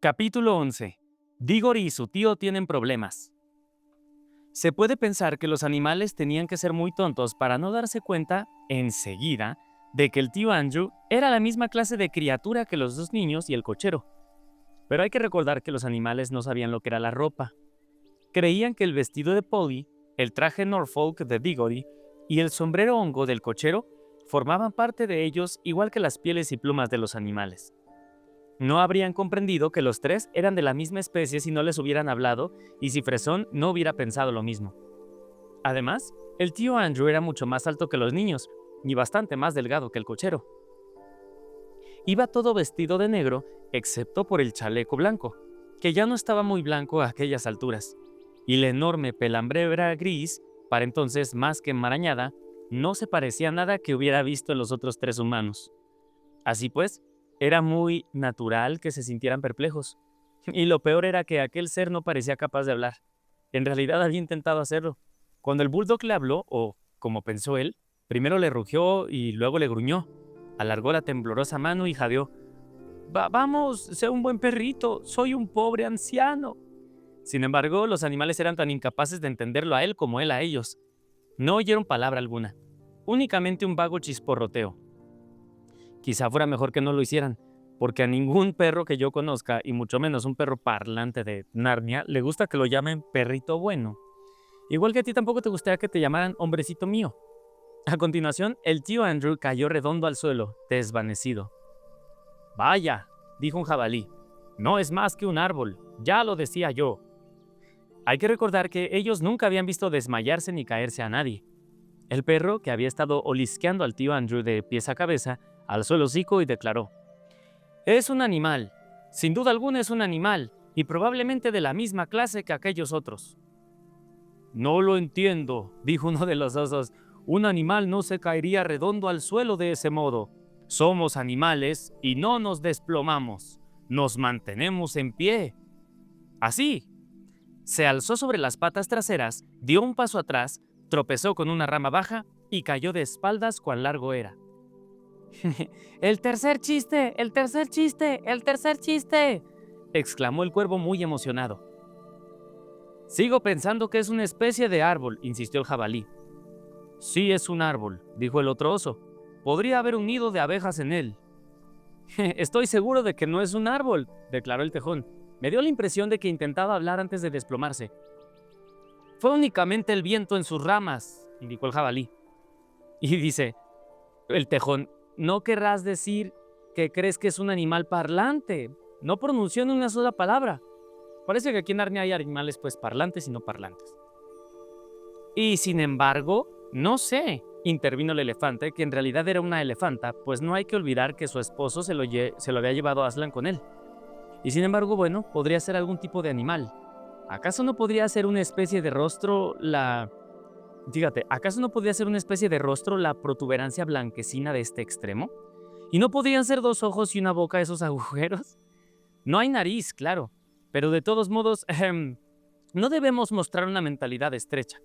Capítulo 11. Diggory y su tío tienen problemas. Se puede pensar que los animales tenían que ser muy tontos para no darse cuenta, enseguida, de que el tío Andrew era la misma clase de criatura que los dos niños y el cochero. Pero hay que recordar que los animales no sabían lo que era la ropa. Creían que el vestido de Polly, el traje Norfolk de Diggory y el sombrero hongo del cochero formaban parte de ellos igual que las pieles y plumas de los animales. No habrían comprendido que los tres eran de la misma especie si no les hubieran hablado y si Fresón no hubiera pensado lo mismo. Además, el tío Andrew era mucho más alto que los niños y bastante más delgado que el cochero. Iba todo vestido de negro excepto por el chaleco blanco, que ya no estaba muy blanco a aquellas alturas, y la enorme pelambrera gris, para entonces más que enmarañada, no se parecía a nada que hubiera visto en los otros tres humanos. Así pues, era muy natural que se sintieran perplejos. Y lo peor era que aquel ser no parecía capaz de hablar. En realidad había intentado hacerlo. Cuando el bulldog le habló, o como pensó él, primero le rugió y luego le gruñó. Alargó la temblorosa mano y jadeó. Vamos, sé un buen perrito, soy un pobre anciano. Sin embargo, los animales eran tan incapaces de entenderlo a él como él a ellos. No oyeron palabra alguna, únicamente un vago chisporroteo. Quizá fuera mejor que no lo hicieran, porque a ningún perro que yo conozca, y mucho menos un perro parlante de Narnia, le gusta que lo llamen perrito bueno. Igual que a ti tampoco te gustaría que te llamaran hombrecito mío. A continuación, el tío Andrew cayó redondo al suelo, desvanecido. «Vaya», dijo un jabalí, «no es más que un árbol, ya lo decía yo». Hay que recordar que ellos nunca habían visto desmayarse ni caerse a nadie. El perro, que había estado olisqueando al tío Andrew de pies a cabeza, alzó el hocico y declaró: «Es un animal, sin duda alguna es un animal, y probablemente de la misma clase que aquellos otros». «No lo entiendo», dijo uno de los osos, «un animal no se caería redondo al suelo de ese modo. Somos animales y no nos desplomamos, nos mantenemos en pie». Así. Se alzó sobre las patas traseras, dio un paso atrás, tropezó con una rama baja y cayó de espaldas cuán largo era. «¡El tercer chiste! ¡El tercer chiste! ¡El tercer chiste!», exclamó el cuervo muy emocionado. «Sigo pensando que es una especie de árbol», insistió el jabalí. «Sí es un árbol», dijo el otro oso. «Podría haber un nido de abejas en él». «Estoy seguro de que no es un árbol», declaró el tejón. Me dio la impresión de que intentaba hablar antes de desplomarse. «Fue únicamente el viento en sus ramas», indicó el jabalí. Y dice el tejón: «No querrás decir que crees que es un animal parlante. No pronunció ni una sola palabra». Parece que aquí en Narnia hay animales pues parlantes y no parlantes. «Y sin embargo, no sé», intervino el elefante, que en realidad era una elefanta, pues no hay que olvidar que su esposo se lo había llevado a Aslan con él. Y sin embargo, bueno, podría ser algún tipo de animal. ¿Acaso no podría ser una especie de rostro ¿acaso no podría ser una especie de rostro la protuberancia blanquecina de este extremo? ¿Y no podrían ser dos ojos y una boca esos agujeros? No hay nariz, claro, pero de todos modos, no debemos mostrar una mentalidad estrecha.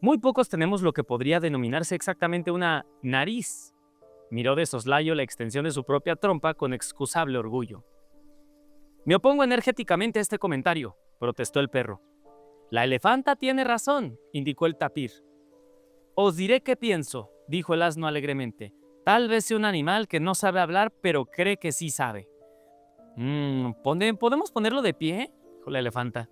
Muy pocos tenemos lo que podría denominarse exactamente una nariz. Miró de soslayo la extensión de su propia trompa con excusable orgullo. «Me opongo energéticamente a este comentario», protestó el perro. «La elefanta tiene razón», indicó el tapir. «Os diré qué pienso», dijo el asno alegremente. «Tal vez sea un animal que no sabe hablar, pero cree que sí sabe». ¿Podemos ponerlo de pie?», dijo la elefanta.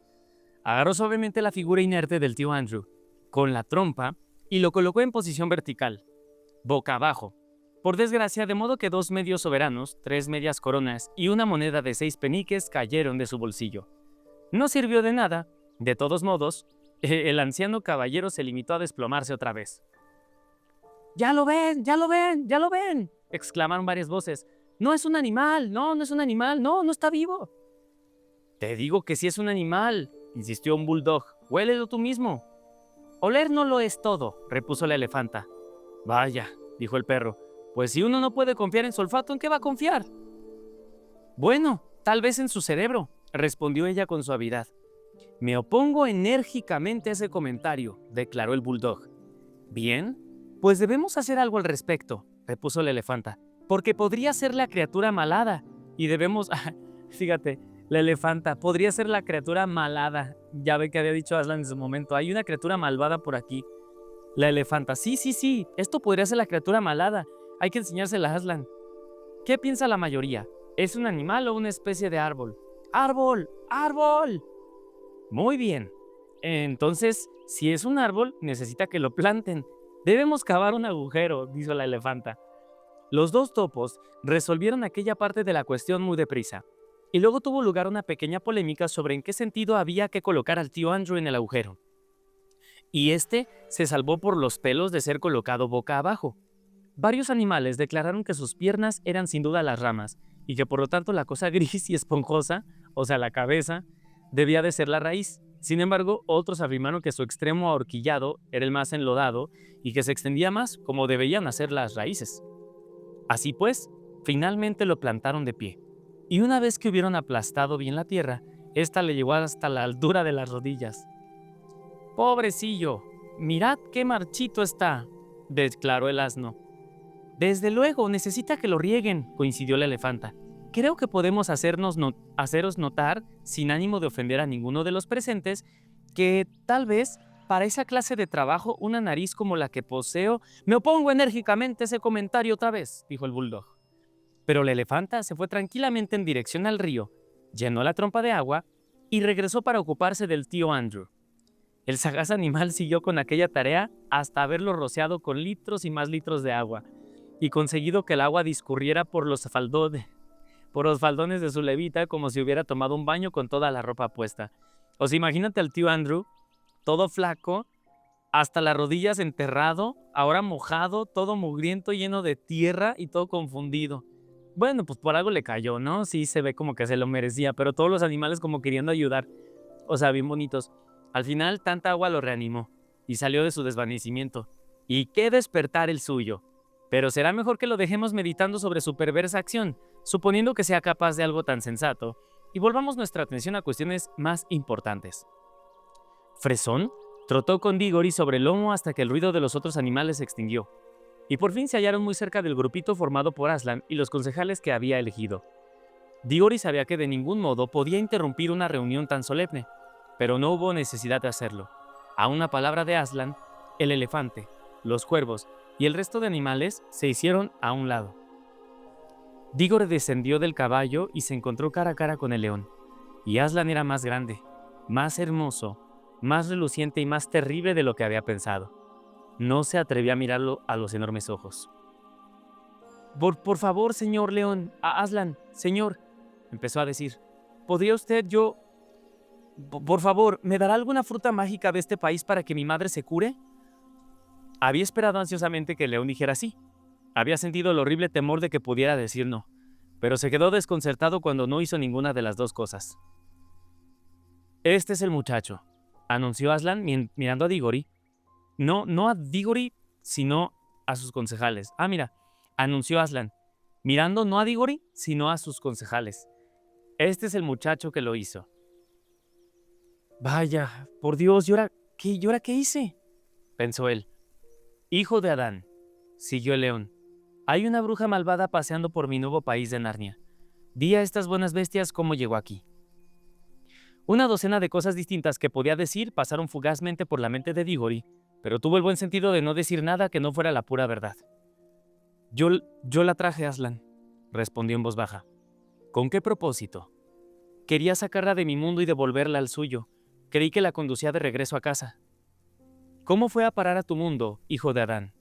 Agarró suavemente la figura inerte del tío Andrew, con la trompa, y lo colocó en posición vertical, boca abajo. Por desgracia, de modo que 2 medios soberanos, 3 medias coronas y una moneda de 6 peniques cayeron de su bolsillo. No sirvió de nada. De todos modos, el anciano caballero se limitó a desplomarse otra vez. «¡Ya lo ven! ¡Ya lo ven! ¡Ya lo ven!», exclamaron varias voces. «No es un animal, no es un animal, no está vivo». «Te digo que sí es un animal», insistió un bulldog. «Huélelo tú mismo». «Oler no lo es todo», repuso la elefanta. «Vaya», dijo el perro, «pues si uno no puede confiar en su olfato, ¿en qué va a confiar?». «Bueno, tal vez en su cerebro», respondió ella con suavidad. «Me opongo enérgicamente a ese comentario», declaró el bulldog. «Bien, pues debemos hacer algo al respecto», repuso la elefanta, «porque podría ser la criatura malhada, y debemos, fíjate, La elefanta podría ser la criatura malada. Ya ve que había dicho Aslan en su momento. Hay una criatura malvada por aquí. La elefanta. Sí, sí, sí. Esto podría ser la criatura malada. Hay que enseñársela a Aslan. ¿Qué piensa la mayoría? ¿Es un animal o una especie de árbol? ¡Árbol! ¡Árbol! Muy bien. Entonces, si es un árbol, necesita que lo planten. Debemos cavar un agujero, dijo la elefanta. Los dos topos resolvieron aquella parte de la cuestión muy deprisa, y luego tuvo lugar una pequeña polémica sobre en qué sentido había que colocar al tío Andrew en el agujero. Y este se salvó por los pelos de ser colocado boca abajo. Varios animales declararon que sus piernas eran sin duda las ramas, y que por lo tanto la cosa gris y esponjosa, o sea la cabeza, debía de ser la raíz. Sin embargo, otros afirmaron que su extremo ahorquillado era el más enlodado y que se extendía más como debían hacer las raíces. Así pues, finalmente lo plantaron de pie, y una vez que hubieron aplastado bien la tierra, ésta le llegó hasta la altura de las rodillas. «Pobrecillo, mirad qué marchito está», declaró el asno. «Desde luego, necesita que lo rieguen», coincidió la elefanta. «Creo que podemos haceros notar, sin ánimo de ofender a ninguno de los presentes, que tal vez para esa clase de trabajo una nariz como la que poseo...» «Me opongo enérgicamente a ese comentario otra vez», dijo el bulldog. Pero la elefanta se fue tranquilamente en dirección al río, llenó la trompa de agua y regresó para ocuparse del tío Andrew. El sagaz animal siguió con aquella tarea hasta haberlo rociado con litros y más litros de agua, y conseguido que el agua discurriera por los faldones de su levita como si hubiera tomado un baño con toda la ropa puesta. O sea, imagínate al tío Andrew, todo flaco, hasta las rodillas enterrado, ahora mojado, todo mugriento, lleno de tierra y todo confundido. Bueno, pues por algo le cayó, ¿no? Sí se ve como que se lo merecía, pero todos los animales como queriendo ayudar. O sea, bien bonitos. Al final, tanta agua lo reanimó y salió de su desvanecimiento. Y qué despertar el suyo. Pero será mejor que lo dejemos meditando sobre su perversa acción, suponiendo que sea capaz de algo tan sensato, y volvamos nuestra atención a cuestiones más importantes. Fresón trotó con Diggory sobre el lomo hasta que el ruido de los otros animales se extinguió, y por fin se hallaron muy cerca del grupito formado por Aslan y los concejales que había elegido. Diggory sabía que de ningún modo podía interrumpir una reunión tan solemne, pero no hubo necesidad de hacerlo. A una palabra de Aslan, el elefante, los cuervos y el resto de animales se hicieron a un lado. Diggory descendió del caballo y se encontró cara a cara con el león. Y Aslan era más grande, más hermoso, más reluciente y más terrible de lo que había pensado. No se atrevió a mirarlo a los enormes ojos. Por favor, señor león, a Aslan, señor, empezó a decir. ¿Podría usted, por favor, me dará alguna fruta mágica de este país para que mi madre se cure? Había esperado ansiosamente que el león dijera sí. Había sentido el horrible temor de que pudiera decir no, pero se quedó desconcertado cuando no hizo ninguna de las dos cosas. Este es el muchacho, anunció Aslan mirando a Diggory. No a Diggory, sino a sus concejales. Mira, anunció Aslan, mirando no a Diggory, sino a sus concejales. Este es el muchacho que lo hizo. Vaya, por Dios, ¿y ahora qué hice?, pensó él. Hijo de Adán, siguió el león, hay una bruja malvada paseando por mi nuevo país de Narnia. Di a estas buenas bestias cómo llegó aquí. Una docena de cosas distintas que podía decir pasaron fugazmente por la mente de Diggory, pero tuvo el buen sentido de no decir nada que no fuera la pura verdad. Yo la traje, Aslan, respondió en voz baja. ¿Con qué propósito? Quería sacarla de mi mundo y devolverla al suyo. Creí que la conducía de regreso a casa. ¿Cómo fue a parar a tu mundo, hijo de Adán?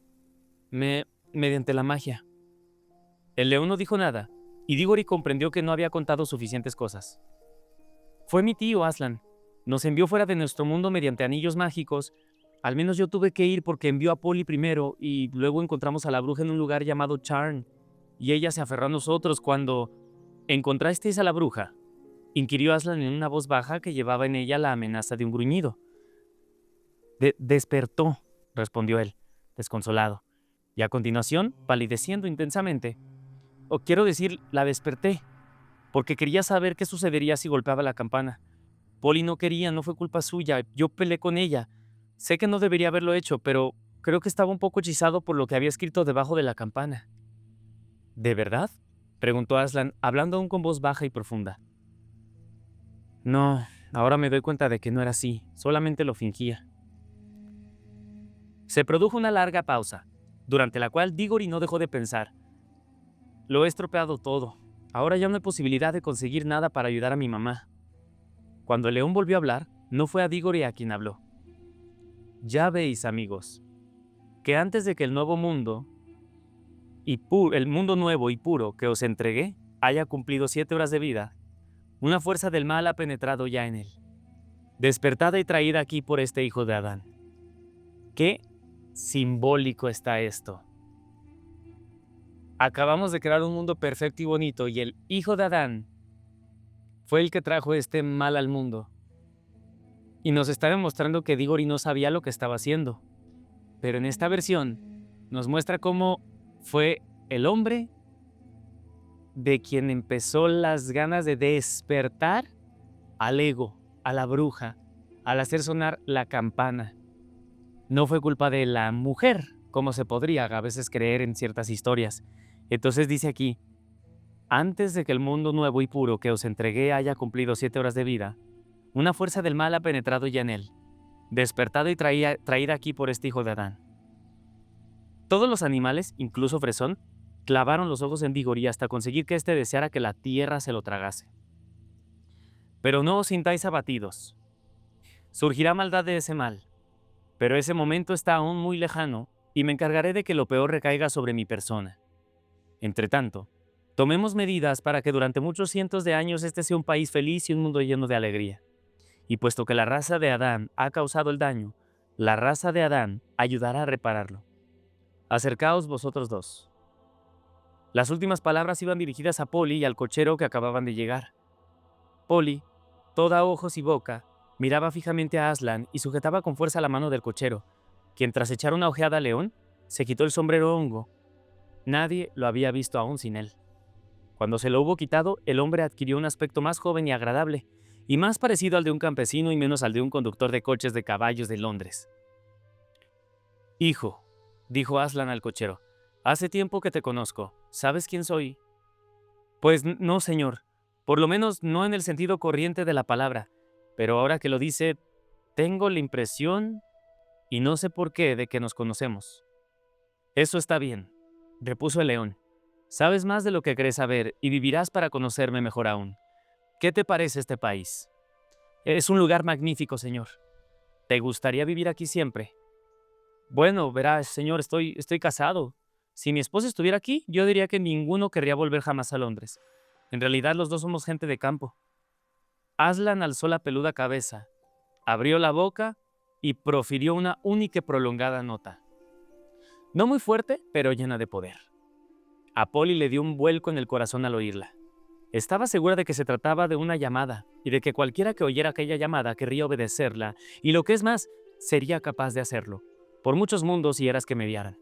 Mediante la magia. El león no dijo nada, y Diggory comprendió que no había contado suficientes cosas. Fue mi tío, Aslan. Nos envió fuera de nuestro mundo mediante anillos mágicos. Al menos yo tuve que ir porque envió a Polly primero, y luego encontramos a la bruja en un lugar llamado Charn, y ella se aferró a nosotros cuando... ¿Encontrasteis a la bruja?, inquirió Aslan en una voz baja que llevaba en ella la amenaza de un gruñido. Despertó, respondió él, desconsolado, y a continuación, palideciendo intensamente. Quiero decir, la desperté, porque quería saber qué sucedería si golpeaba la campana. Polly no quería, no fue culpa suya, yo peleé con ella. Sé que no debería haberlo hecho, pero creo que estaba un poco hechizado por lo que había escrito debajo de la campana. ¿De verdad?, preguntó Aslan, hablando aún con voz baja y profunda. No, ahora me doy cuenta de que no era así, solamente lo fingía. Se produjo una larga pausa, durante la cual Diggory no dejó de pensar. Lo he estropeado todo. Ahora ya no hay posibilidad de conseguir nada para ayudar a mi mamá. Cuando el león volvió a hablar, no fue a Diggory a quien habló. Ya veis, amigos, que antes de que el nuevo mundo el mundo nuevo y puro que os entregué haya cumplido 7 horas de vida, una fuerza del mal ha penetrado ya en él, despertada y traída aquí por este hijo de Adán. Qué simbólico está esto. Acabamos de crear un mundo perfecto y bonito y el hijo de Adán fue el que trajo este mal al mundo. Y nos está demostrando que Diggory no sabía lo que estaba haciendo. Pero en esta versión nos muestra cómo fue el hombre de quien empezó las ganas de despertar al ego, a la bruja, al hacer sonar la campana. No fue culpa de la mujer, como se podría a veces creer en ciertas historias. Entonces dice aquí, antes de que el mundo nuevo y puro que os entregué haya cumplido 7 horas de vida, una fuerza del mal ha penetrado ya en él, despertado y traída aquí por este hijo de Adán. Todos los animales, incluso Fresón, clavaron los ojos en Diggory hasta conseguir que éste deseara que la tierra se lo tragase. Pero no os sintáis abatidos. Surgirá maldad de ese mal, pero ese momento está aún muy lejano y me encargaré de que lo peor recaiga sobre mi persona. Entretanto, tomemos medidas para que durante muchos cientos de años este sea un país feliz y un mundo lleno de alegría. Y puesto que la raza de Adán ha causado el daño, la raza de Adán ayudará a repararlo. Acercaos vosotros dos. Las últimas palabras iban dirigidas a Polly y al cochero que acababan de llegar. Polly, toda ojos y boca, miraba fijamente a Aslan y sujetaba con fuerza la mano del cochero, quien tras echar una ojeada al león, se quitó el sombrero hongo. Nadie lo había visto aún sin él. Cuando se lo hubo quitado, el hombre adquirió un aspecto más joven y agradable, y más parecido al de un campesino y menos al de un conductor de coches de caballos de Londres. «Hijo», dijo Aslan al cochero, «hace tiempo que te conozco. ¿Sabes quién soy?» «Pues no, señor. Por lo menos no en el sentido corriente de la palabra. Pero ahora que lo dice, tengo la impresión, y no sé por qué, de que nos conocemos». «Eso está bien», repuso el león. «Sabes más de lo que crees saber y vivirás para conocerme mejor aún. ¿Qué te parece este país?» «Es un lugar magnífico, señor». «¿Te gustaría vivir aquí siempre?» «Bueno, verás, señor, estoy casado. Si mi esposa estuviera aquí, yo diría que ninguno querría volver jamás a Londres. En realidad, los dos somos gente de campo». Aslan alzó la peluda cabeza, abrió la boca y profirió una única y prolongada nota. No muy fuerte, pero llena de poder. A Polly le dio un vuelco en el corazón al oírla. Estaba segura de que se trataba de una llamada y de que cualquiera que oyera aquella llamada querría obedecerla y, lo que es más, sería capaz de hacerlo, por muchos mundos y eras que mediaran.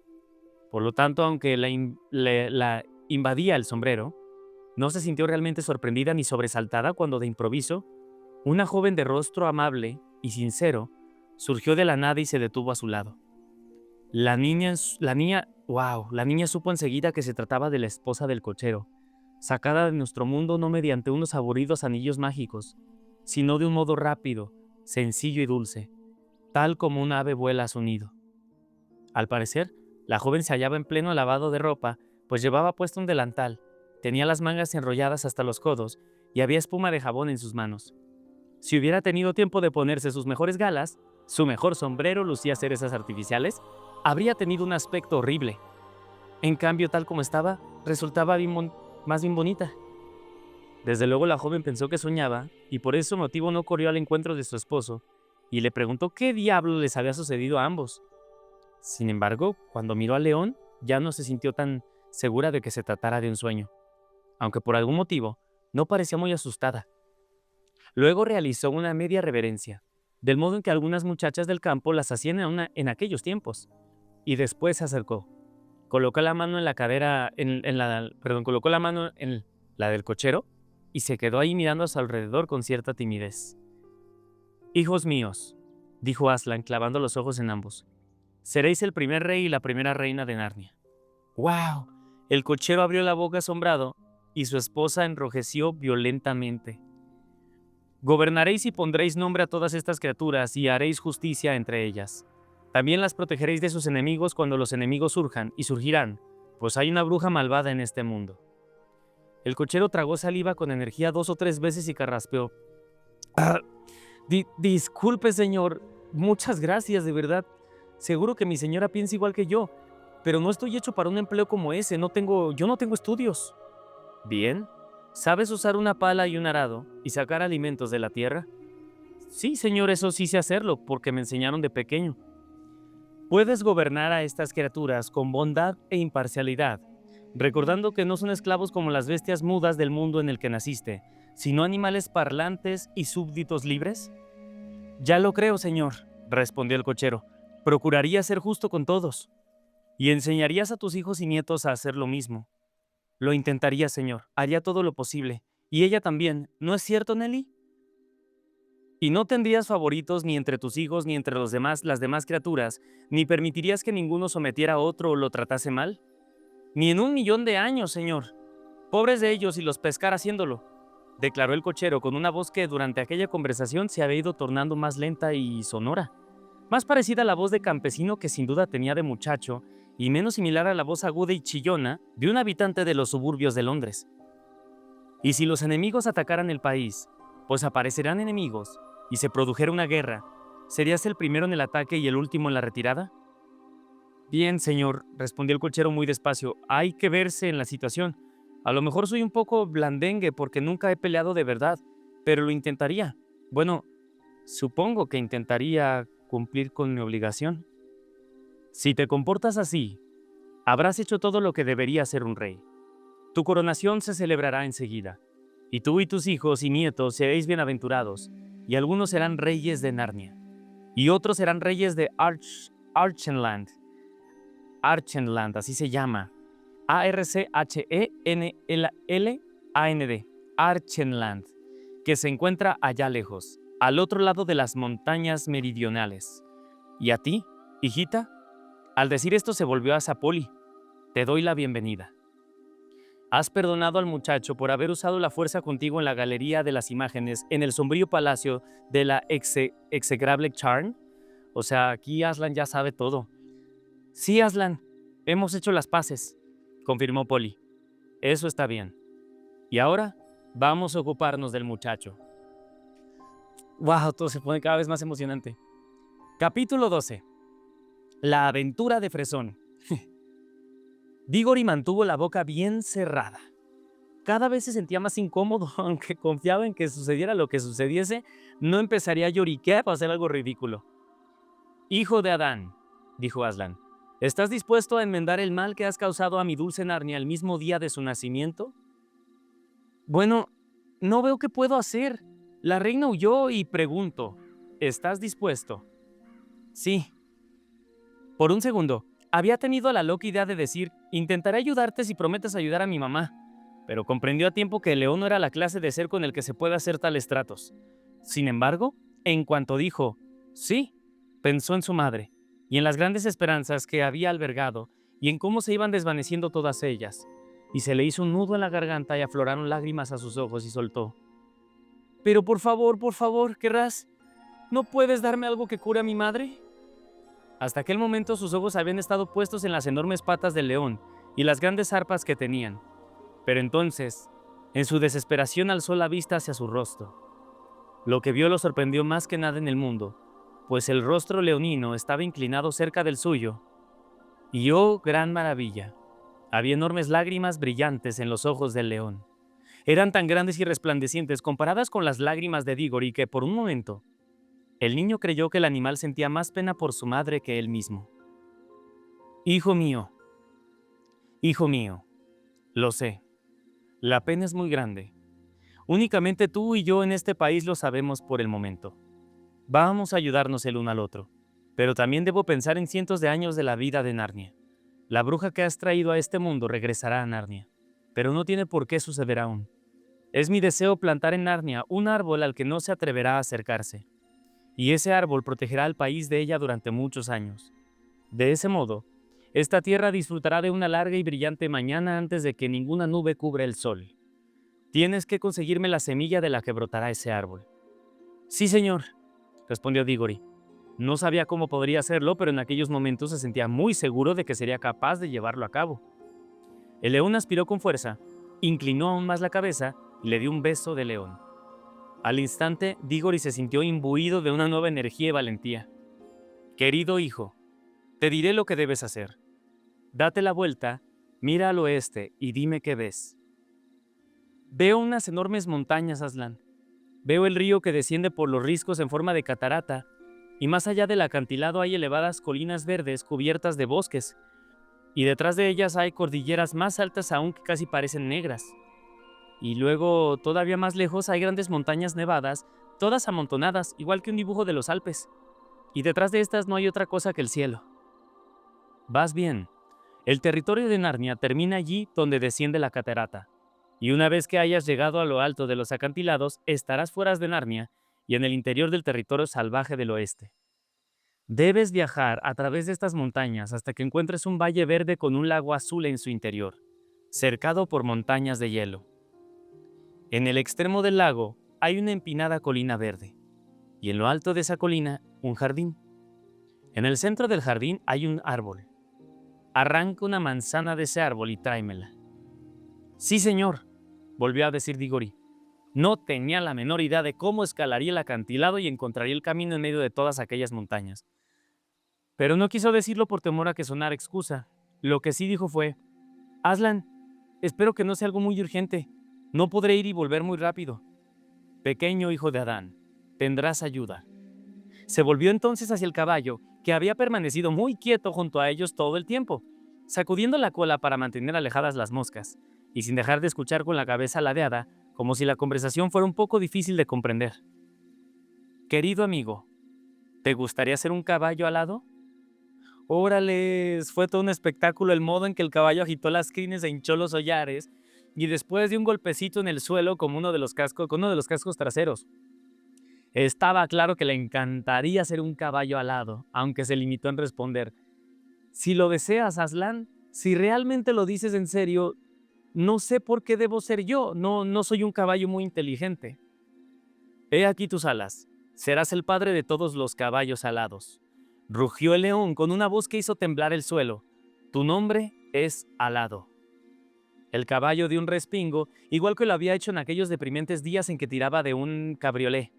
Por lo tanto, aunque la invadía el sombrero, no se sintió realmente sorprendida ni sobresaltada cuando de improviso, una joven de rostro amable y sincero surgió de la nada y se detuvo a su lado. La niña supo enseguida que se trataba de la esposa del cochero, sacada de nuestro mundo no mediante unos aburridos anillos mágicos, sino de un modo rápido, sencillo y dulce, tal como un ave vuela a su nido. Al parecer, la joven se hallaba en pleno lavado de ropa, pues llevaba puesto un delantal, tenía las mangas enrolladas hasta los codos y había espuma de jabón en sus manos. Si hubiera tenido tiempo de ponerse sus mejores galas, su mejor sombrero lucía cerezas artificiales, habría tenido un aspecto horrible. En cambio, tal como estaba, resultaba más bien bonita. Desde luego la joven pensó que soñaba, y por ese motivo no corrió al encuentro de su esposo, y le preguntó qué diablo les había sucedido a ambos. Sin embargo, cuando miró al león, ya no se sintió tan segura de que se tratara de un sueño, aunque por algún motivo no parecía muy asustada. Luego realizó una media reverencia, del modo en que algunas muchachas del campo las hacían en aquellos tiempos, y después se acercó. Colocó la mano en la cadera, colocó la mano en la del cochero y se quedó ahí mirando a su alrededor con cierta timidez. «Hijos míos», dijo Aslan clavando los ojos en ambos, «seréis el primer rey y la primera reina de Narnia». ¡Wow! El cochero abrió la boca asombrado y su esposa enrojeció violentamente. Gobernaréis y pondréis nombre a todas estas criaturas y haréis justicia entre ellas. También las protegeréis de sus enemigos cuando los enemigos surjan, y surgirán, pues hay una bruja malvada en este mundo. El cochero tragó saliva con energía 2 o 3 veces y carraspeó. Ah, disculpe, señor. Muchas gracias, de verdad. Seguro que mi señora piensa igual que yo, pero no estoy hecho para un empleo como ese. Yo no tengo estudios. Bien. ¿Sabes usar una pala y un arado y sacar alimentos de la tierra? Sí, señor, eso sí sé hacerlo, porque me enseñaron de pequeño. Puedes gobernar a estas criaturas con bondad e imparcialidad, recordando que no son esclavos como las bestias mudas del mundo en el que naciste, sino animales parlantes y súbditos libres. Ya lo creo, señor, respondió el cochero. Procuraría ser justo con todos. Y enseñarías a tus hijos y nietos a hacer lo mismo. Lo intentaría, señor. Haría todo lo posible. Y ella también. ¿No es cierto, Nelly? Y no tendrías favoritos ni entre tus hijos ni entre las demás criaturas, ni permitirías que ninguno sometiera a otro o lo tratase mal. Ni en 1.000.000 de años, señor. Pobres de ellos si los pescara haciéndolo, declaró el cochero con una voz que durante aquella conversación se había ido tornando más lenta y sonora, más parecida a la voz de campesino que sin duda tenía de muchacho y menos similar a la voz aguda y chillona de un habitante de los suburbios de Londres. Y si los enemigos atacaran el país, pues aparecerán enemigos, y se produjera una guerra, ¿serías el primero en el ataque y el último en la retirada? Bien, señor, respondió el cochero muy despacio, hay que verse en la situación. A lo mejor soy un poco blandengue porque nunca he peleado de verdad, pero lo intentaría. Bueno, supongo que intentaría cumplir con mi obligación. Si te comportas así, habrás hecho todo lo que debería hacer un rey. Tu coronación se celebrará enseguida, y tú y tus hijos y nietos seréis bienaventurados, y algunos serán reyes de Narnia, y otros serán reyes de Archenland. Archenland, así se llama. Archenland, Archenland, que se encuentra allá lejos, al otro lado de las montañas meridionales. ¿Y a ti, hijita? Al decir esto se volvió hacia Polly. Te doy la bienvenida. Has perdonado al muchacho por haber usado la fuerza contigo en la galería de las imágenes en el sombrío palacio de la execrable Charn. O sea, aquí Aslan ya sabe todo. Sí, Aslan, hemos hecho las paces, confirmó Polly. Eso está bien. Y ahora vamos a ocuparnos del muchacho. ¡Wow! Todo se pone cada vez más emocionante. Capítulo 12. La aventura de Fresón. Diggory mantuvo la boca bien cerrada. Cada vez se sentía más incómodo, aunque confiaba en que sucediera lo que sucediese, no empezaría a lloriquear para hacer algo ridículo. Hijo de Adán, dijo Aslan, ¿estás dispuesto a enmendar el mal que has causado a mi dulce Narnia el mismo día de su nacimiento? Bueno, no veo qué puedo hacer. La reina huyó y pregunto, ¿estás dispuesto? Sí. Por un segundo, había tenido la loca idea de decir, intentaré ayudarte si prometes ayudar a mi mamá, pero comprendió a tiempo que el león no era la clase de ser con el que se puede hacer tales tratos. Sin embargo, en cuanto dijo, sí, pensó en su madre, y en las grandes esperanzas que había albergado, y en cómo se iban desvaneciendo todas ellas, y se le hizo un nudo en la garganta y afloraron lágrimas a sus ojos y soltó. Pero por favor, ¿querrás? ¿No puedes darme algo que cure a mi madre? Hasta aquel momento sus ojos habían estado puestos en las enormes patas del león y las grandes arpas que tenían. Pero entonces, en su desesperación alzó la vista hacia su rostro. Lo que vio lo sorprendió más que nada en el mundo, pues el rostro leonino estaba inclinado cerca del suyo. Y oh, gran maravilla, había enormes lágrimas brillantes en los ojos del león. Eran tan grandes y resplandecientes comparadas con las lágrimas de Diggory que por un momento, el niño creyó que el animal sentía más pena por su madre que él mismo. Hijo mío, lo sé, la pena es muy grande. Únicamente tú y yo en este país lo sabemos por el momento. Vamos a ayudarnos el uno al otro, pero también debo pensar en cientos de años de la vida de Narnia. La bruja que has traído a este mundo regresará a Narnia, pero no tiene por qué suceder aún. Es mi deseo plantar en Narnia un árbol al que no se atreverá a acercarse. Y ese árbol protegerá al país de ella durante muchos años. De ese modo, esta tierra disfrutará de una larga y brillante mañana antes de que ninguna nube cubra el sol. Tienes que conseguirme la semilla de la que brotará ese árbol. Sí, señor, respondió Diggory. No sabía cómo podría hacerlo, pero en aquellos momentos se sentía muy seguro de que sería capaz de llevarlo a cabo. El león aspiró con fuerza, inclinó aún más la cabeza y le dio un beso de león. Al instante, Diggory se sintió imbuido de una nueva energía y valentía. Querido hijo, te diré lo que debes hacer. Date la vuelta, mira al oeste y dime qué ves. Veo unas enormes montañas, Aslan. Veo el río que desciende por los riscos en forma de catarata, y más allá del acantilado hay elevadas colinas verdes cubiertas de bosques, y detrás de ellas hay cordilleras más altas aún que casi parecen negras. Y luego, todavía más lejos, hay grandes montañas nevadas, todas amontonadas, igual que un dibujo de los Alpes. Y detrás de estas no hay otra cosa que el cielo. Vas bien. El territorio de Narnia termina allí donde desciende la catarata. Y una vez que hayas llegado a lo alto de los acantilados, estarás fuera de Narnia y en el interior del territorio salvaje del oeste. Debes viajar a través de estas montañas hasta que encuentres un valle verde con un lago azul en su interior, cercado por montañas de hielo. En el extremo del lago hay una empinada colina verde, y en lo alto de esa colina un jardín. En el centro del jardín hay un árbol. Arranca una manzana de ese árbol y tráemela. Sí, señor, volvió a decir Diggory. No tenía la menor idea de cómo escalaría el acantilado y encontraría el camino en medio de todas aquellas montañas. Pero no quiso decirlo por temor a que sonara excusa. Lo que sí dijo fue: Aslan, espero que no sea algo muy urgente. No podré ir y volver muy rápido. Pequeño hijo de Adán, tendrás ayuda. Se volvió entonces hacia el caballo, que había permanecido muy quieto junto a ellos todo el tiempo, sacudiendo la cola para mantener alejadas las moscas, y sin dejar de escuchar con la cabeza ladeada, como si la conversación fuera un poco difícil de comprender. Querido amigo, ¿te gustaría ser un caballo alado? Órales, fue todo un espectáculo el modo en que el caballo agitó las crines e hinchó los hollares, y después dio un golpecito en el suelo con uno de los cascos traseros. Estaba claro que le encantaría ser un caballo alado, aunque se limitó en responder: si lo deseas, Aslan, si realmente lo dices en serio, no sé por qué debo ser yo, no soy un caballo muy inteligente. He aquí tus alas, serás el padre de todos los caballos alados. Rugió el león con una voz que hizo temblar el suelo. Tu nombre es Alado. El caballo dio un respingo, igual que lo había hecho en aquellos deprimentes días en que tiraba de un cabriolé.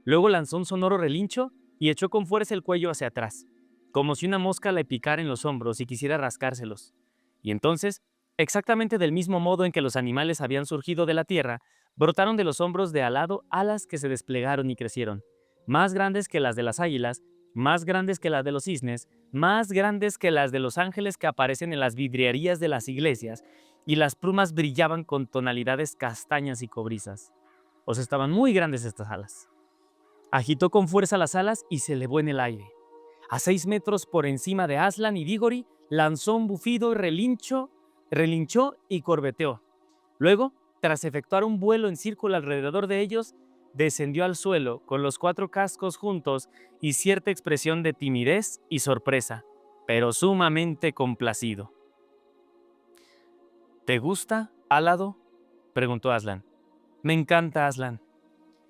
Luego lanzó un sonoro relincho y echó con fuerza el cuello hacia atrás, como si una mosca le picara en los hombros y quisiera rascárselos. Y entonces, exactamente del mismo modo en que los animales habían surgido de la tierra, brotaron de los hombros de Alado alas que se desplegaron y crecieron, más grandes que las de las águilas, más grandes que las de los cisnes, más grandes que las de los ángeles que aparecen en las vidrierías de las iglesias, y las plumas brillaban con tonalidades castañas y cobrizas. O sea, estaban muy grandes estas alas. Agitó con fuerza las alas y se elevó en el aire. A 6 metros por encima de Aslan y Diggory, lanzó un bufido y relinchó y corbeteó. Luego, tras efectuar un vuelo en círculo alrededor de ellos, descendió al suelo con los 4 cascos juntos y cierta expresión de timidez y sorpresa, pero sumamente complacido. ¿Te gusta, Alado?, preguntó Aslan. Me encanta, Aslan.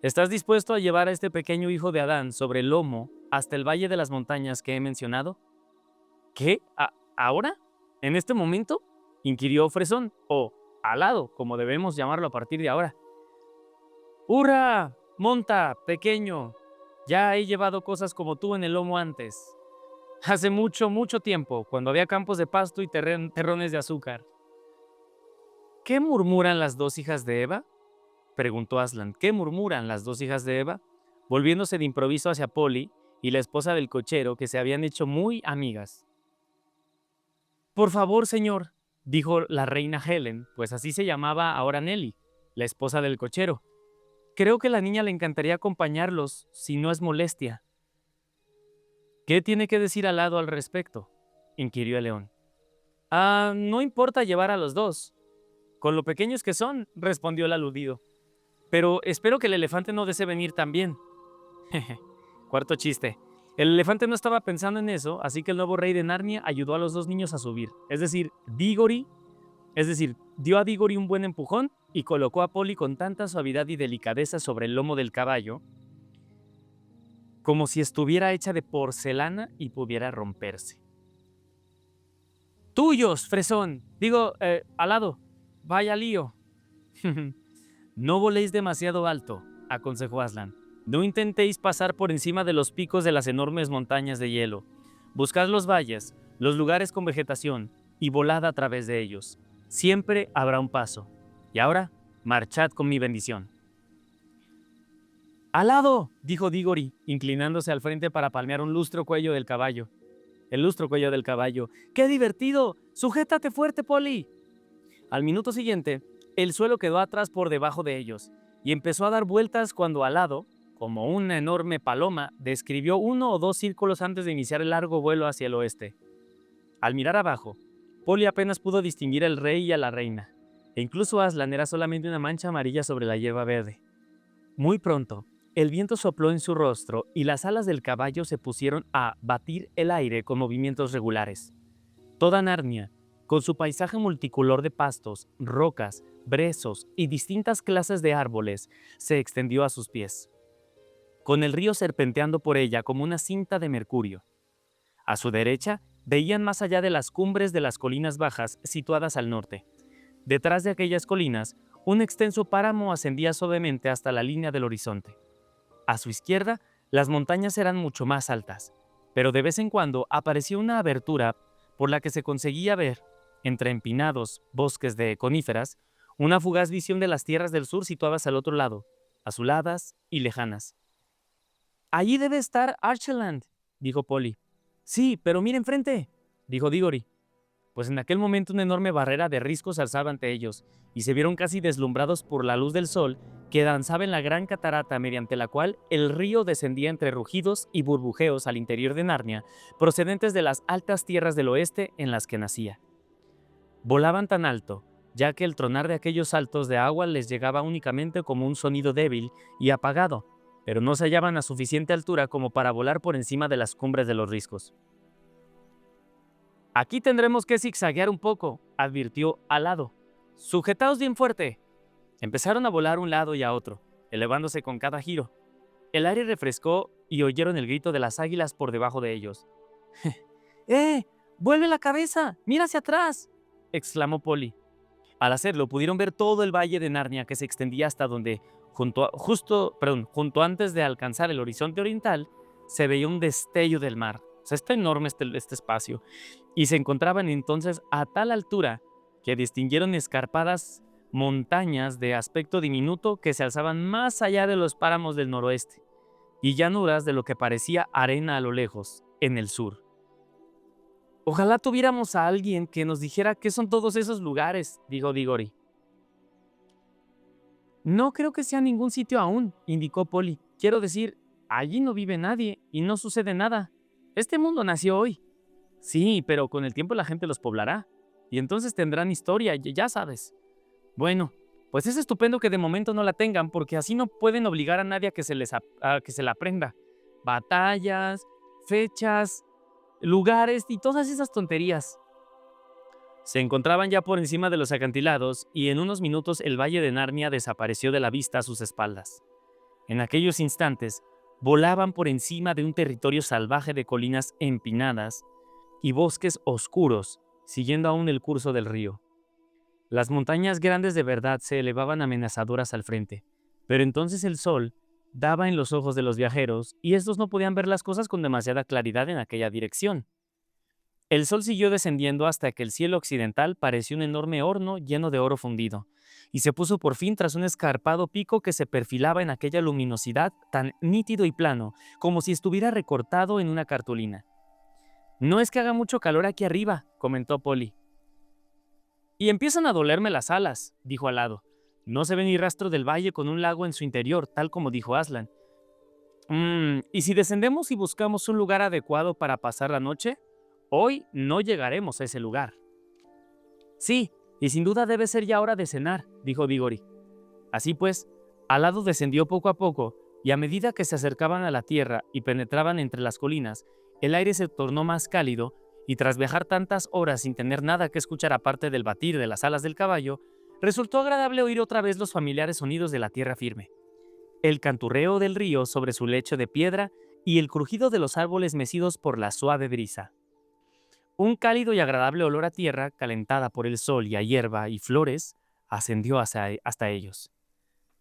¿Estás dispuesto a llevar a este pequeño hijo de Adán sobre el lomo hasta el valle de las montañas que he mencionado? ¿Qué? ¿Ahora? ¿En este momento?, inquirió Fresón, o Alado, como debemos llamarlo a partir de ahora. ¡Hurra! Monta, pequeño. Ya he llevado cosas como tú en el lomo antes. Hace mucho, mucho tiempo, cuando había campos de pasto y terrones de azúcar. ¿Qué murmuran las 2 hijas de Eva?, preguntó Aslan. ¿Qué murmuran las 2 hijas de Eva?, volviéndose de improviso hacia Polly y la esposa del cochero, que se habían hecho muy amigas. Por favor, señor, dijo la reina Helen, pues así se llamaba ahora Nelly, la esposa del cochero. Creo que a la niña le encantaría acompañarlos, si no es molestia. ¿Qué tiene que decir Alado al respecto?, inquirió el león. No importa llevar a los 2. Con lo pequeños que son, respondió el aludido. Pero espero que el elefante no desee venir también. Cuarto chiste. El elefante no estaba pensando en eso, así que el nuevo rey de Narnia ayudó a los 2 niños a subir. Es decir, dio a Diggory un buen empujón y colocó a Polly con tanta suavidad y delicadeza sobre el lomo del caballo, como si estuviera hecha de porcelana y pudiera romperse. ¡Tuyos, fresón! Digo, alado. Vaya lío. No voléis demasiado alto, aconsejó Aslan. No intentéis pasar por encima de los picos de las enormes montañas de hielo. Buscad los valles, los lugares con vegetación, y volad a través de ellos. Siempre habrá un paso. Y ahora, marchad con mi bendición. ¡Alado!, dijo Diggory, inclinándose al frente para palmear un lustro cuello del caballo. El lustro cuello del caballo. ¡Qué divertido! ¡Sujétate fuerte, Polly! Al minuto siguiente, el suelo quedó atrás por debajo de ellos, y empezó a dar vueltas cuando Alado, como una enorme paloma, describió 1 o 2 círculos antes de iniciar el largo vuelo hacia el oeste. Al mirar abajo, Polly apenas pudo distinguir al rey y a la reina, e incluso Aslan era solamente una mancha amarilla sobre la hierba verde. Muy pronto, el viento sopló en su rostro y las alas del caballo se pusieron a batir el aire con movimientos regulares. Toda Narnia, con su paisaje multicolor de pastos, rocas, brezos y distintas clases de árboles, se extendió a sus pies, con el río serpenteando por ella como una cinta de mercurio. A su derecha, veían más allá de las cumbres de las colinas bajas situadas al norte. Detrás de aquellas colinas, un extenso páramo ascendía suavemente hasta la línea del horizonte. A su izquierda, las montañas eran mucho más altas, pero de vez en cuando aparecía una abertura por la que se conseguía ver, entre empinados bosques de coníferas, una fugaz visión de las tierras del sur situadas al otro lado, azuladas y lejanas. «Allí debe estar Archenland», dijo Polly. «Sí, pero mira enfrente», dijo Diggory. Pues en aquel momento una enorme barrera de riscos se alzaba ante ellos, y se vieron casi deslumbrados por la luz del sol que danzaba en la gran catarata mediante la cual el río descendía entre rugidos y burbujeos al interior de Narnia, procedentes de las altas tierras del oeste en las que nacía. Volaban tan alto, ya que el tronar de aquellos saltos de agua les llegaba únicamente como un sonido débil y apagado, pero no se hallaban a suficiente altura como para volar por encima de las cumbres de los riscos. «Aquí tendremos que zigzaguear un poco», advirtió Alado. «Sujetaos bien fuerte». Empezaron a volar un lado y a otro, elevándose con cada giro. El aire refrescó y oyeron el grito de las águilas por debajo de ellos. ¡Eh! ¡Vuelve la cabeza! ¡Mira hacia atrás!, exclamó Polly. Al hacerlo, pudieron ver todo el valle de Narnia que se extendía hasta donde, junto antes de alcanzar el horizonte oriental, se veía un destello del mar. O sea, está enorme este espacio. Y se encontraban entonces a tal altura que distinguieron escarpadas montañas de aspecto diminuto que se alzaban más allá de los páramos del noroeste, y llanuras de lo que parecía arena a lo lejos, en el sur. «Ojalá tuviéramos a alguien que nos dijera qué son todos esos lugares», dijo Diggory. «No creo que sea ningún sitio aún», indicó Polly. «Quiero decir, allí no vive nadie y no sucede nada. Este mundo nació hoy». «Sí, pero con el tiempo la gente los poblará, y entonces tendrán historia, ya sabes». «Bueno, pues es estupendo que de momento no la tengan, porque así no pueden obligar a nadie a que que se la aprenda. Batallas, fechas, lugares y todas esas tonterías». Se encontraban ya por encima de los acantilados y en unos minutos el valle de Narnia desapareció de la vista a sus espaldas. En aquellos instantes, volaban por encima de un territorio salvaje de colinas empinadas y bosques oscuros, siguiendo aún el curso del río. Las montañas grandes de verdad se elevaban amenazadoras al frente, pero entonces el sol daba en los ojos de los viajeros y estos no podían ver las cosas con demasiada claridad en aquella dirección. El sol siguió descendiendo hasta que el cielo occidental pareció un enorme horno lleno de oro fundido, y se puso por fin tras un escarpado pico que se perfilaba en aquella luminosidad tan nítido y plano, como si estuviera recortado en una cartulina. «No es que haga mucho calor aquí arriba», comentó Polly. «Y empiezan a dolerme las alas», dijo Alado. «No se ve ni rastro del valle con un lago en su interior, tal como dijo Aslan. ¿Y si descendemos y buscamos un lugar adecuado para pasar la noche? Hoy no llegaremos a ese lugar». «Sí, y sin duda debe ser ya hora de cenar», dijo Diggory. Así pues, Alado descendió poco a poco, y a medida que se acercaban a la tierra y penetraban entre las colinas, el aire se tornó más cálido, y tras viajar tantas horas sin tener nada que escuchar aparte del batir de las alas del caballo, resultó agradable oír otra vez los familiares sonidos de la tierra firme, el canturreo del río sobre su lecho de piedra y el crujido de los árboles mecidos por la suave brisa. Un cálido y agradable olor a tierra, calentada por el sol y a hierba y flores, ascendió hasta ellos.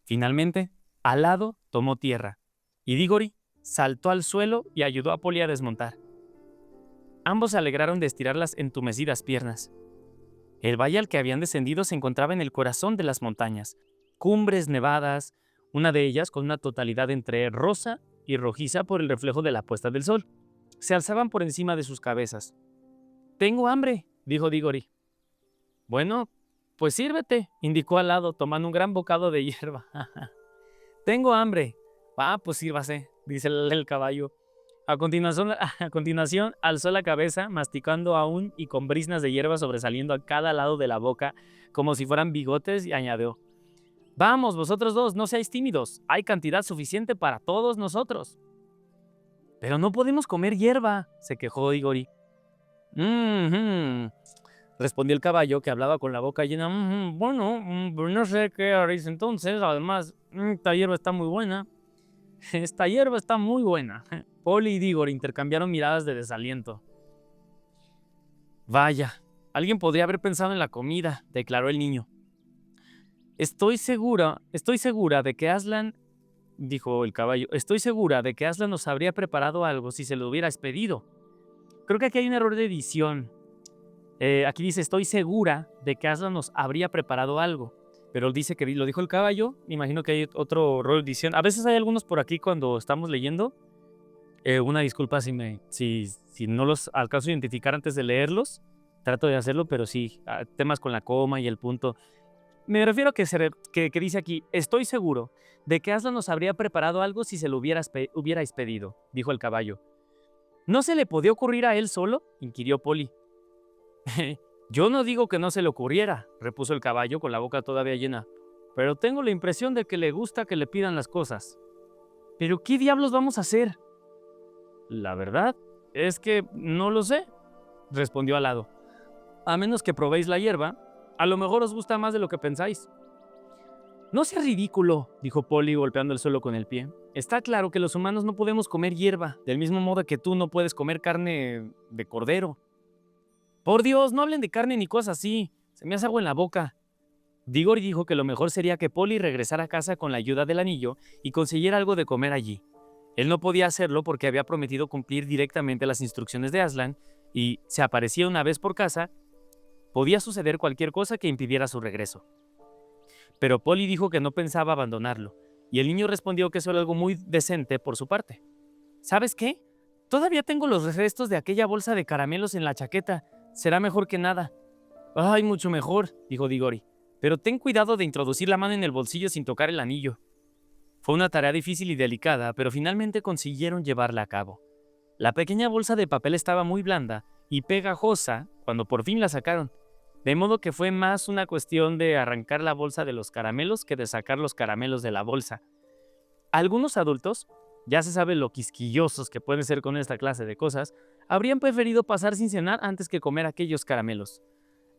Finalmente, Alado tomó tierra, y Diggory saltó al suelo y ayudó a Polly a desmontar. Ambos se alegraron de estirar las entumecidas piernas. El valle al que habían descendido se encontraba en el corazón de las montañas, cumbres nevadas, una de ellas con una totalidad entre rosa y rojiza por el reflejo de la puesta del sol. Se alzaban por encima de sus cabezas. «Tengo hambre», dijo Diggory. «Bueno, pues sírvete», indicó Alado, tomando un gran bocado de hierba. «Tengo hambre». Pues sírvase», dice el caballo. A continuación, alzó la cabeza, masticando aún y con briznas de hierba sobresaliendo a cada lado de la boca, como si fueran bigotes, y añadió: «Vamos, vosotros dos, no seáis tímidos. Hay cantidad suficiente para todos nosotros». «Pero no podemos comer hierba», se quejó Diggory. Respondió el caballo, que hablaba con la boca llena. Bueno, no sé qué haréis entonces. Además, esta hierba está muy buena». «Esta hierba está muy buena». Polly y Diggory intercambiaron miradas de desaliento. «Vaya, alguien podría haber pensado en la comida», declaró el niño. Estoy segura de que Aslan», dijo el caballo, «estoy segura de que Aslan nos habría preparado algo si se lo hubierais pedido». Creo que aquí hay un error de edición. Aquí dice: «estoy segura de que Aslan nos habría preparado algo», pero dice que lo dijo el caballo. Me imagino que hay otro error de edición. A veces hay algunos por aquí cuando estamos leyendo. Una disculpa si no los alcanzo a identificar antes de leerlos. Trato de hacerlo, pero sí, temas con la coma y el punto. Me refiero a que dice aquí: «estoy seguro de que Aslan nos habría preparado algo si se lo hubierais pedido», dijo el caballo. «¿No se le podía ocurrir a él solo?», inquirió Polly. «Yo no digo que no se le ocurriera», repuso el caballo con la boca todavía llena, «pero tengo la impresión de que le gusta que le pidan las cosas». «¿Pero qué diablos vamos a hacer?». «La verdad es que no lo sé», respondió Alado. «A menos que probéis la hierba, a lo mejor os gusta más de lo que pensáis». «No seas ridículo», dijo Polly golpeando el suelo con el pie. «Está claro que los humanos no podemos comer hierba, del mismo modo que tú no puedes comer carne de cordero». «Por Dios, no hablen de carne ni cosas así, se me hace agua en la boca». Diggory dijo que lo mejor sería que Polly regresara a casa con la ayuda del anillo y consiguiera algo de comer allí. Él no podía hacerlo porque había prometido cumplir directamente las instrucciones de Aslan, y si aparecía una vez por casa, podía suceder cualquier cosa que impidiera su regreso. Pero Polly dijo que no pensaba abandonarlo, y el niño respondió que eso era algo muy decente por su parte. «¿Sabes qué? Todavía tengo los restos de aquella bolsa de caramelos en la chaqueta. Será mejor que nada». «Ay, mucho mejor», dijo Diggory, «pero ten cuidado de introducir la mano en el bolsillo sin tocar el anillo». Fue una tarea difícil y delicada, pero finalmente consiguieron llevarla a cabo. La pequeña bolsa de papel estaba muy blanda y pegajosa cuando por fin la sacaron, de modo que fue más una cuestión de arrancar la bolsa de los caramelos que de sacar los caramelos de la bolsa. Algunos adultos, ya se sabe lo quisquillosos que pueden ser con esta clase de cosas, habrían preferido pasar sin cenar antes que comer aquellos caramelos.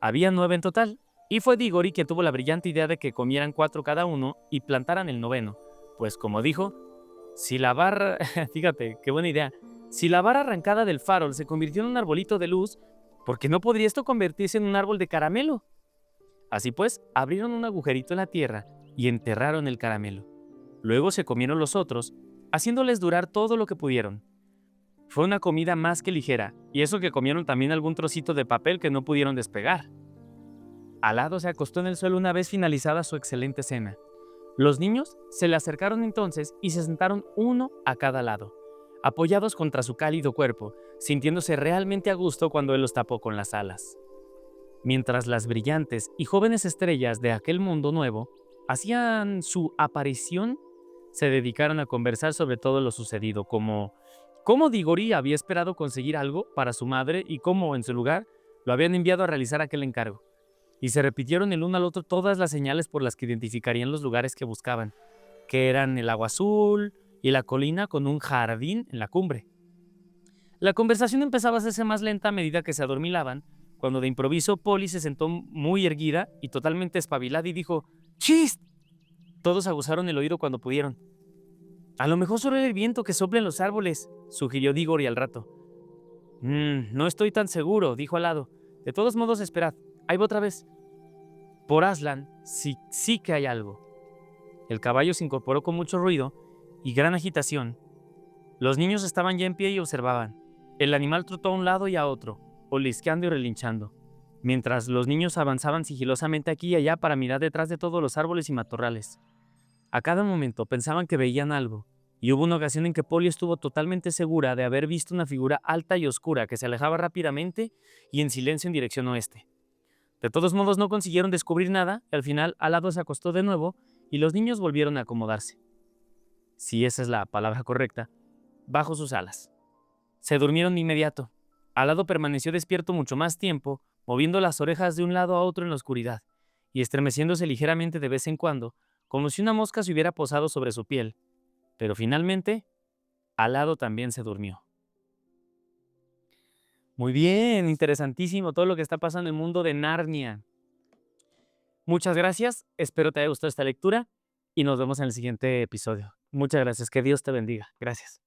Había 9 en total, y fue Diggory quien tuvo la brillante idea de que comieran 4 cada uno y plantaran el 9º, pues como dijo, si la barra, fíjate, qué buena idea, si la barra arrancada del farol se convirtió en un arbolito de luz, ¿por qué no podría esto convertirse en un árbol de caramelo? Así pues, abrieron un agujerito en la tierra y enterraron el caramelo. Luego se comieron los otros, haciéndoles durar todo lo que pudieron. Fue una comida más que ligera, y eso que comieron también algún trocito de papel que no pudieron despegar. Alado se acostó en el suelo una vez finalizada su excelente cena. Los niños se le acercaron entonces y se sentaron uno a cada lado, apoyados contra su cálido cuerpo, sintiéndose realmente a gusto cuando él los tapó con las alas. Mientras las brillantes y jóvenes estrellas de aquel mundo nuevo hacían su aparición, se dedicaron a conversar sobre todo lo sucedido, como cómo Diggory había esperado conseguir algo para su madre y cómo, en su lugar, lo habían enviado a realizar aquel encargo. Y se repitieron el uno al otro todas las señales por las que identificarían los lugares que buscaban, que eran el agua azul y la colina con un jardín en la cumbre. La conversación empezaba a hacerse más lenta a medida que se adormilaban, cuando de improviso Polly se sentó muy erguida y totalmente espabilada y dijo: «¡Chist!». Todos aguzaron el oído cuando pudieron. A lo mejor solo era el viento que sopla en los árboles, sugirió Diggory al rato. No estoy tan seguro, dijo Alado. De todos modos, esperad. Ahí va otra vez. Por Aslan, sí que hay algo. El caballo se incorporó con mucho ruido y gran agitación. Los niños estaban ya en pie y observaban. El animal trotó a un lado y a otro, olisqueando y relinchando, mientras los niños avanzaban sigilosamente aquí y allá para mirar detrás de todos los árboles y matorrales. A cada momento pensaban que veían algo, y hubo una ocasión en que Polly estuvo totalmente segura de haber visto una figura alta y oscura que se alejaba rápidamente y en silencio en dirección oeste. De todos modos no consiguieron descubrir nada, y al final Alado se acostó de nuevo y los niños volvieron a acomodarse, si esa es la palabra correcta, bajo sus alas. Se durmieron de inmediato. Alado permaneció despierto mucho más tiempo, moviendo las orejas de un lado a otro en la oscuridad, y estremeciéndose ligeramente de vez en cuando, como si una mosca se hubiera posado sobre su piel. Pero finalmente, Alado también se durmió. Muy bien, interesantísimo todo lo que está pasando en el mundo de Narnia. Muchas gracias, espero te haya gustado esta lectura y nos vemos en el siguiente episodio. Muchas gracias, que Dios te bendiga. Gracias.